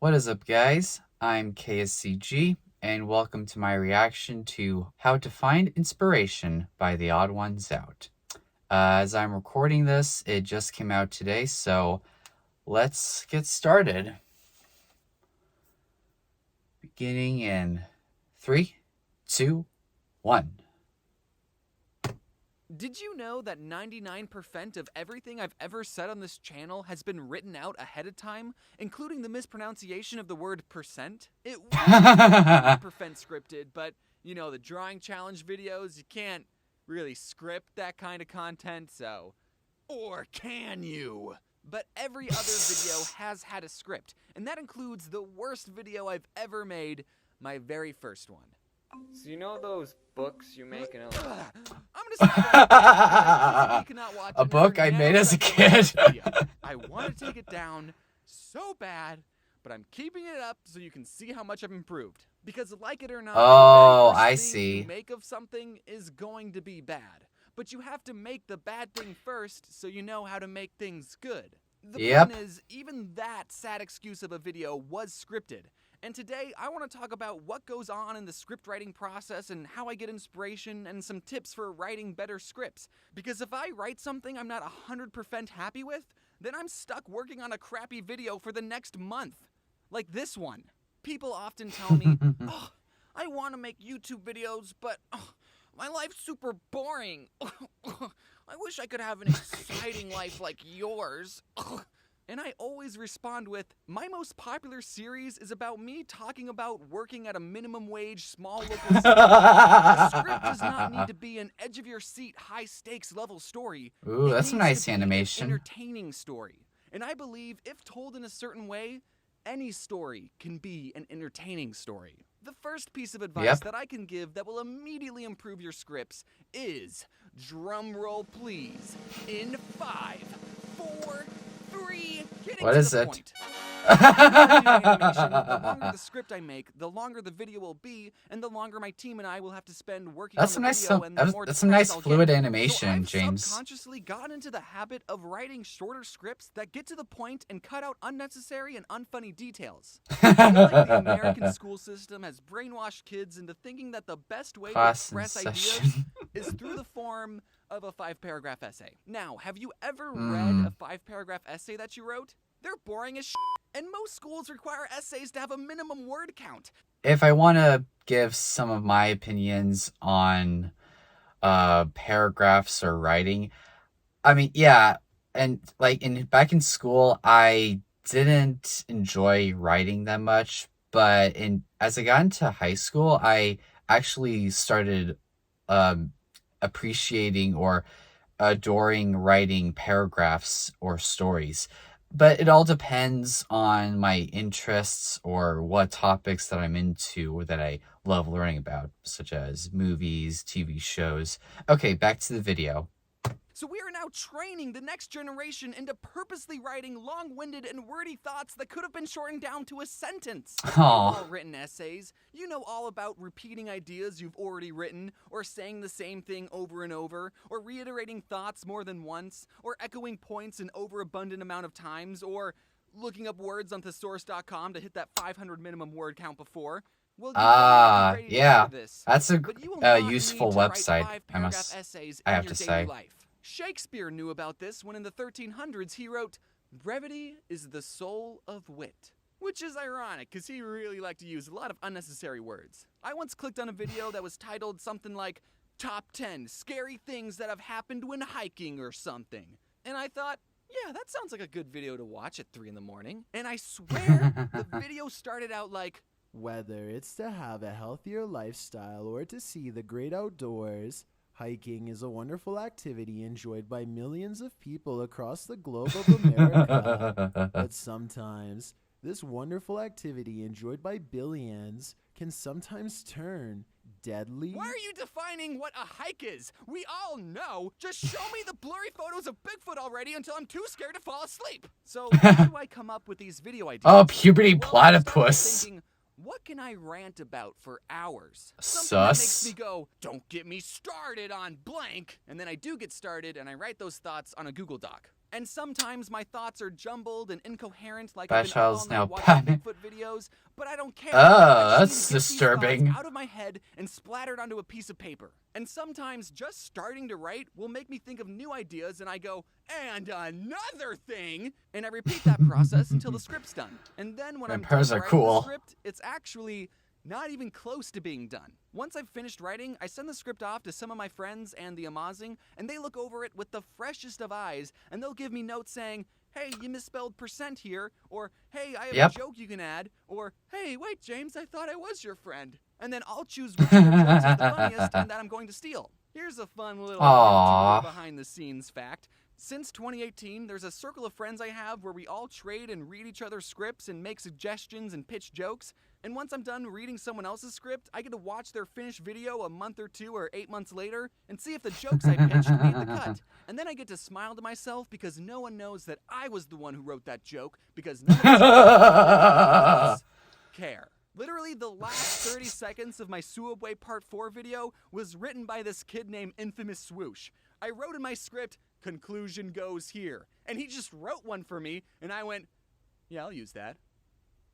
What is up, guys? I'm KSCG, and welcome to my reaction to How to Find Inspiration by the Odd1sOut. As I'm recording this, it just came out today, so let's get started. Beginning in 3, 2, 1. Did you know that 99% of everything I've ever said on this channel has been written out ahead of time, including the mispronunciation of the word percent? It was 100% scripted, but, you know, the drawing challenge videos, you can't really script that kind of content, so... Or can you? But every other video has had a script, and that includes the worst video I've ever made, my very first one. So you know those books you make and I'm gonna stop. You cannot watch A book I made as a kid. I want to take it down so bad, but I'm keeping it up so you can see how much I've improved. Because like it or not, Oh, the very I first thing see. you make of something is going to be bad. But you have to make the bad thing first so you know how to make things good. The point is, even that sad excuse of a video was scripted. And today, I want to talk about what goes on in the script writing process and how I get inspiration and some tips for writing better scripts. Because if I write something I'm not 100% happy with, then I'm stuck working on a crappy video for the next month. Like this one. People often tell me, oh, I want to make YouTube videos, but my life's super boring. I wish I could have an exciting life like yours. And I always respond with, my most popular series is about me talking about working at a minimum wage small local city. The script does not need to be an edge-of-your-seat, high-stakes level story. Ooh, it that's a needs nice to be animation. an entertaining story. And I believe if told in a certain way, any story can be an entertaining story. The first piece of advice that I can give that will immediately improve your scripts is, drum roll please, in 5, 4, 3, getting what to is the it? point. The longer the script I make, the longer the video will be, and the longer my team and I will have to spend working on the video, and the more That's some depressed nice I'll fluid get. animation, So I've James. subconsciously gotten into the habit of writing shorter scripts that get to the point and cut out unnecessary and unfunny details. I feel like the American school system has brainwashed kids into thinking that the best way to express ideas is through the form of a 5-paragraph essay. Now, have you ever read a 5-paragraph essay that you wrote? They're boring as shit, and most schools require essays to have a minimum word count. If I want to give some of my opinions on paragraphs or writing, I mean, yeah, and like back in school, I didn't enjoy writing that much, but as I got into high school, I actually started appreciating or adoring writing paragraphs or stories. But it all depends on my interests or what topics that I'm into or that I love learning about, such as movies, TV shows. Okay, back to the video. So we are now training the next generation into purposely writing long-winded and wordy thoughts that could have been shortened down to a sentence. You've all written essays. You know all about repeating ideas you've already written, or saying the same thing over and over, or reiterating thoughts more than once, or echoing points an overabundant amount of times, or looking up words on thesaurus.com to hit that 500 minimum word count before. Well, yeah, that's a useful website, I have to say. Life. Shakespeare knew about this when in the 1300s he wrote, "Brevity is the soul of wit." Which is ironic, because he really liked to use a lot of unnecessary words. I once clicked on a video that was titled something like, "Top 10 Scary Things That Have Happened When Hiking" or something. And I thought, yeah, that sounds like a good video to watch at 3 in the morning. And I swear, the video started out like, whether it's to have a healthier lifestyle or to see the great outdoors, hiking is a wonderful activity enjoyed by millions of people across the globe of America. But sometimes, this wonderful activity enjoyed by billions can sometimes turn deadly. Why are you defining what a hike is? We all know. Just show me the blurry photos of Bigfoot already until I'm too scared to fall asleep. So how do I come up with these video ideas? Oh, puberty platypus. What can I rant about for hours? Sus. Something that makes me go, don't get me started on blank. And then I do get started and I write those thoughts on a Google Doc. And sometimes my thoughts are jumbled and incoherent, like Bad I've been up Child all is night now watching Batman. Bigfoot videos, but I don't care. Oh, I that's just need to get these disturbing. thoughts out of my head and splattered onto a piece of paper. And sometimes just starting to write will make me think of new ideas, and I go, and another thing, and I repeat that process until the script's done. And then when I'm done Vampires are writing cool. the script, it's actually not even close to being done. Once I've finished writing, I send the script off to some of my friends and the amazing, and they look over it with the freshest of eyes, and they'll give me notes saying, hey, you misspelled percent here, or hey, I have a joke you can add, or hey, wait, James, I thought I was your friend. And then I'll choose which of their jokes is the funniest and that I'm going to steal. Here's a fun little YouTuber behind-the-scenes fact. Since 2018, there's a circle of friends I have where we all trade and read each other's scripts and make suggestions and pitch jokes. And once I'm done reading someone else's script, I get to watch their finished video a month or 2 or 8 months later and see if the jokes I pitched made the cut. And then I get to smile to myself because no one knows that I was the one who wrote that joke because none of us care. Literally, the last 30 seconds of my Suabwe Part 4 video was written by this kid named Infamous Swoosh. I wrote in my script, conclusion goes here. And he just wrote one for me, and I went, yeah, I'll use that.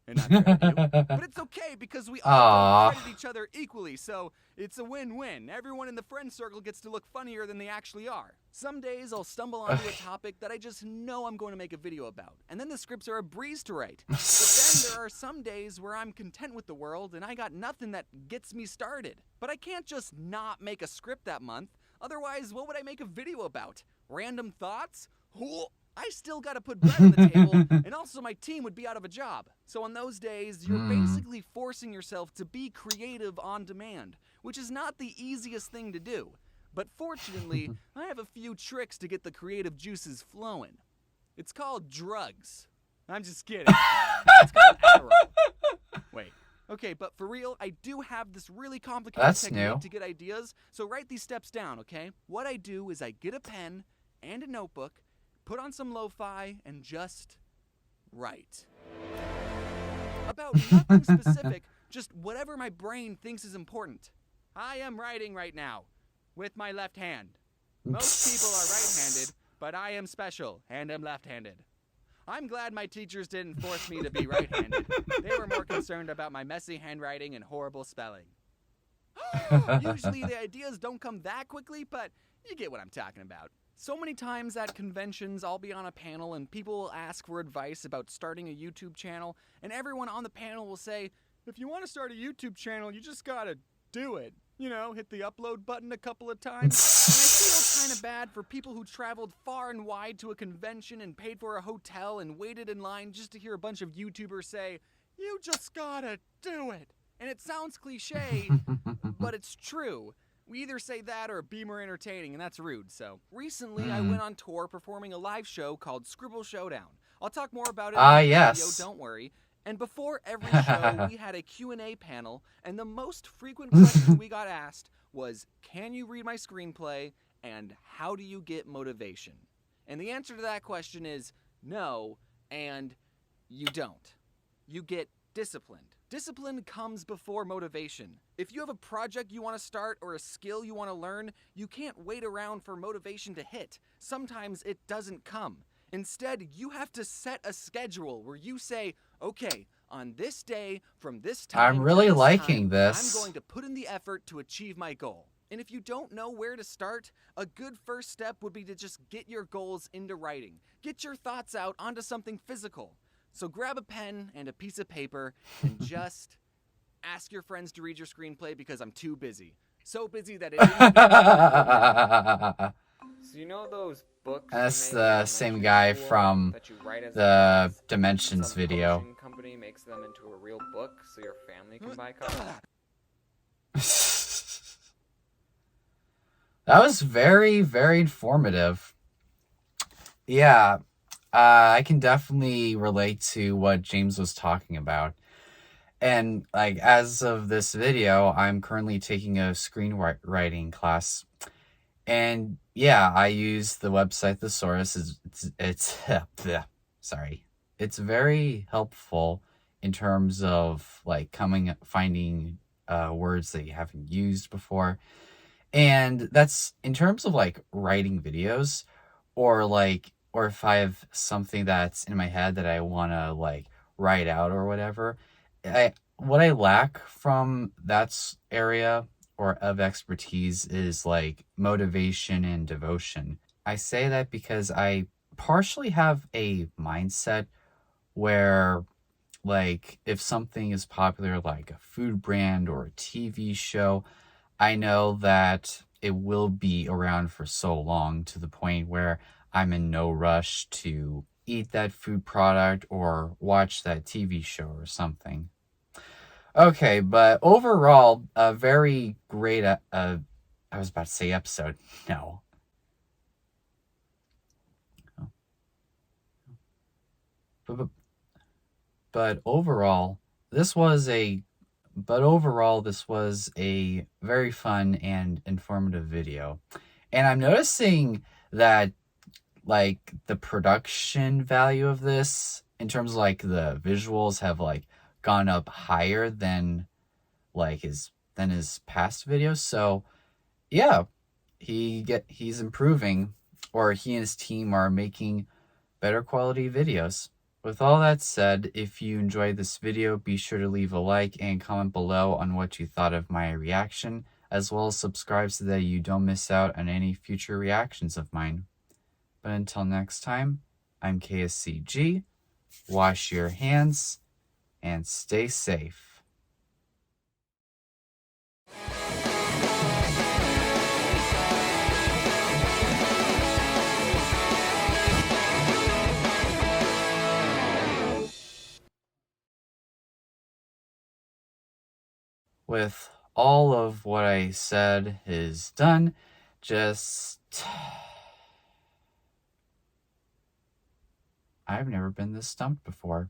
And not credit you. But it's okay because we all credit each other equally, so it's a win-win. Everyone in the friend circle gets to look funnier than they actually are. Some days I'll stumble onto a topic that I just know I'm going to make a video about, and then the scripts are a breeze to write. But then there are some days where I'm content with the world and I got nothing that gets me started. But I can't just not make a script that month. Otherwise, what would I make a video about? Random thoughts? I still gotta put bread on the table, and also my team would be out of a job. So on those days, you're basically forcing yourself to be creative on demand, which is not the easiest thing to do. But fortunately, I have a few tricks to get the creative juices flowing. It's called drugs. I'm just kidding. It's called Adderall. Wait. Okay, but for real, I do have this really complicated technique to get ideas, so write these steps down, okay? What I do is I get a pen and a notebook, put on some lo-fi, and just write. About nothing specific, just whatever my brain thinks is important. I am writing right now, with my left hand. Most people are right-handed, but I am special, and am left-handed. I'm glad my teachers didn't force me to be right-handed. They were more concerned about my messy handwriting and horrible spelling. Usually the ideas don't come that quickly, but you get what I'm talking about. So many times at conventions, I'll be on a panel and people will ask for advice about starting a YouTube channel, and everyone on the panel will say, if you want to start a YouTube channel, you just gotta do it. You know, hit the upload button a couple of times. And I feel kind of bad for people who traveled far and wide to a convention and paid for a hotel and waited in line just to hear a bunch of YouTubers say, you just gotta do it. And it sounds cliche, but it's true. We either say that or be more entertaining, and that's rude, so. Recently, I went on tour performing a live show called Scribble Showdown. I'll talk more about it in the video, don't worry. And before every show, we had a Q&A panel, and the most frequent question we got asked was, can you read my screenplay, and how do you get motivation? And the answer to that question is no, and you don't. You get disciplined. Discipline comes before motivation. If you have a project you want to start or a skill you want to learn, you can't wait around for motivation to hit. Sometimes it doesn't come. Instead, you have to set a schedule where you say, okay, on this day, from this time I'm really to this liking time, this. I'm going to put in the effort to achieve my goal. And if you don't know where to start, a good first step would be to just get your goals into writing. Get your thoughts out onto something physical. So grab a pen and a piece of paper and just ask your friends to read your screenplay because I'm too busy. So busy that it isn't So you know those books? That's the same guy from the Dimensions video. Publishing company makes them into a real book so your family can buy copies. That was very, very informative. Yeah, I can definitely relate to what James was talking about. And, like, as of this video, I'm currently taking a screenwriting class. And, yeah, I use the website Thesaurus. It's sorry. It's very helpful in terms of, like, finding words that you haven't used before. And that's in terms of, like, writing videos or, like, or if I have something that's in my head that I want to like write out or whatever, what I lack from that area or of expertise is like motivation and devotion. I say that because I partially have a mindset where, like, if something is popular, like a food brand or a TV show, I know that it will be around for so long, to the point where I'm in no rush to eat that food product or watch that TV show or something. Okay, but overall, a very great, I was about to say episode. No. But, but overall, this was a this was a very fun and informative video. And I'm noticing that, like, the production value of this, in terms of like the visuals, have like gone up higher than like his past videos. So yeah, he's improving, or he and his team are making better quality videos. With all that said, if you enjoyed this video, be sure to leave a like and comment below on what you thought of my reaction, as well as subscribe so that you don't miss out on any future reactions of mine. But until next time, I'm KSCG, wash your hands, and stay safe. With all of what I said is done, just... I've never been this stumped before.